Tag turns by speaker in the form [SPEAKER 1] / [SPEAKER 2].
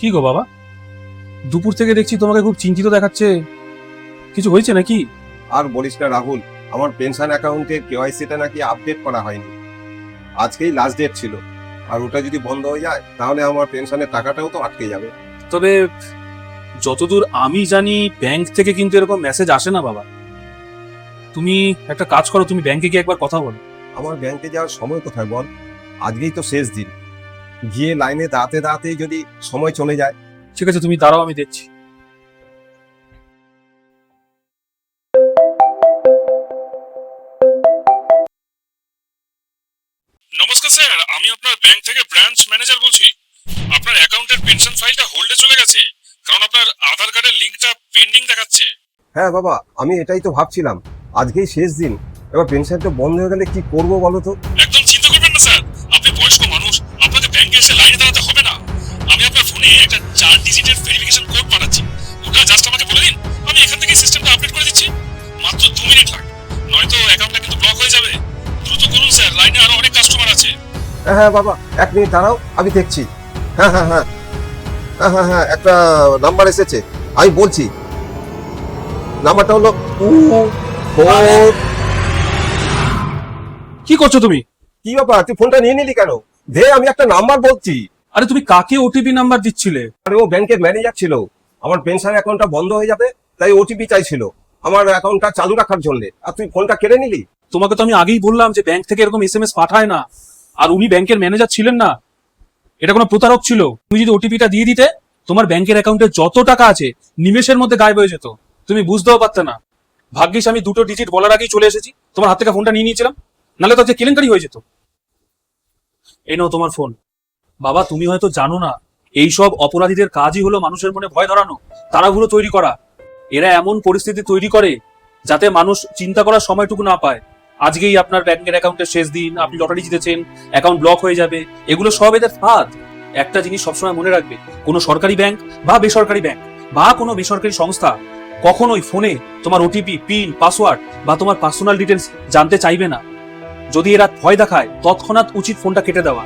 [SPEAKER 1] কি গো বাবা, দুপুর থেকে দেখছি তোমাকে খুব চিন্তিত দেখাচ্ছে। কিছু হয়েছে নাকি?
[SPEAKER 2] আর বলিস না রাহুল, আমার পেনশন অ্যাকাউন্টের কেওয়াইসিটা নাকি আপডেট করা হয়নি। আজকেই লাস্ট ডেট ছিল, আর ওটা যদি বন্ধ হয়ে যায় তাহলে আমার পেনশনের টাকাটাও তো আটকে যাবে।
[SPEAKER 1] তবে যতদূর আমি জানি ব্যাংক থেকে কিন্তু এরকম মেসেজ আসে না বাবা। তুমি একটা কাজ করো, তুমি ব্যাংকে গিয়ে একবার কথা বলো।
[SPEAKER 2] আমার ব্যাংকে যাওয়ার সময় কোথায় বল? আজকেই তো শেষ দিন, গিয়ে লাইনে দাঁড়াতে দাঁড়াতেই যদি সময় চলে যায়।
[SPEAKER 1] ঠিক আছে, তুমি দাঁড়াও, আমি দেখছি। নমস্কার স্যার, আমি আপনার ব্যাংক থেকে ব্রাঞ্চ ম্যানেজার বলছি। আপনার অ্যাকাউন্টের পেনশন ফাইলটা হোল্ডে চলে গেছে, কারণ আপনার আধার কার্ডের লিংকটা পেন্ডিং দেখাচ্ছে।
[SPEAKER 2] হ্যাঁ বাবা, আমি এটাই তো ভাবছিলাম, আজকেই শেষ দিন, এবার পেনশনটা বন্ধ হয়ে গেলে কি করবো বলো তো?
[SPEAKER 1] একদম চিন্তা করবেন না স্যার, আপনি বয়স্ক মানুষ, আপনাকে ব্যাংকে এসে লাইনে দাঁড়াতে হবে না। আমি আপনার ফোনে একটা 4 ডিজিটের ভেরিফিকেশন কোড পাঠাচ্ছি, ওটা জাস্ট আমাকে বলে দিন, আমি এখান থেকে সিস্টেমটা আপডেট করে দিচ্ছি। মাত্র 2 মিনিট লাগে, নয়তো অ্যাকাউন্টটা কিন্তু ব্লক হয়ে যাবে। দ্রুত করুন স্যার, লাইনে আরো অনেক কাস্টমার আছে।
[SPEAKER 2] হ্যাঁ হ্যাঁ বাবা, 1 মিনিট দাঁড়াও, আমি দেখছি। হ্যাঁ হ্যাঁ হ্যাঁ হ্যাঁ হ্যাঁ হ্যাঁ, একটা নাম্বার এসেছে, আমি বলছি। নাম্বারটা হলো 24।
[SPEAKER 1] কি করছো তুমি?
[SPEAKER 2] কি ব্যাপার, তুই ফোনটা নিয়ে নিলি কেন? দে, আমি একটা নাম্বার বলছি।
[SPEAKER 1] আরে তুমি কাকে ওটিপি নাম্বার দিচ্ছিলে?
[SPEAKER 2] আরে ও ব্যাংকের ম্যানেজার ছিল, আমার পেনশন অ্যাকাউন্টটা বন্ধ হয়ে যাবে, তাই ওটিপি চাইছিল আমার অ্যাকাউন্টটা চালু রাখার জন্য, আর তুই ফোনটা কেড়ে নিলি।
[SPEAKER 1] তোমাকে তো আমি আগেই বললাম যে ব্যাংক থেকে এরকম এসএমএস পাঠায় না, আর উনি ব্যাংকের ম্যানেজার ছিলেন না, এটা কোনো প্রতারক ছিল। তুমি যদি ওটিপিটা দিয়ে দিতে, তোমার ব্যাংকের অ্যাকাউন্টে যত টাকা আছে নিমেষের মধ্যে গায়েব হয়ে যেত, তুমি বুঝতেও পারতে না। ভাগ্যিস আমি 2টো ডিজিট বলার আগেই চলে এসেছি, তোমার হাত থেকে ফোনটা নিয়ে নিয়েছিলাম, নাহলে তো যে কেলেঙ্কারি হয়ে যেত। এই নাও তোমার ফোন। বাবা, তুমি হয়তো জানো না, এইসব অপরাধীদের কাজই হলো মানুষের মনে ভয় ধরানো, তাড়াহুড়ো তৈরি করা। এরা এমন পরিস্থিতি তৈরি করে যাতে মানুষ চিন্তা করার সময়টুকু না পায়। আজকেই আপনার ব্যাংকের অ্যাকাউন্টের শেষ দিন, আপনি লটারি জিতেছেন, অ্যাকাউন্ট ব্লক হয়ে যাবে, এগুলো সব এদের ফাঁদ। একটা জিনিস সবসময় মনে রাখবে, কোনো সরকারি ব্যাংক বা বেসরকারি ব্যাংক বা কোনো বেসরকারি সংস্থা কখনোই ফোনে তোমার ওটিপি, পিন, পাসওয়ার্ড বা তোমার পার্সোনাল ডিটেলস জানতে চাইবে না। যদি এরা ভয় দেখায়, তৎক্ষণাৎ উচিত ফোনটা কেটে দেওয়া।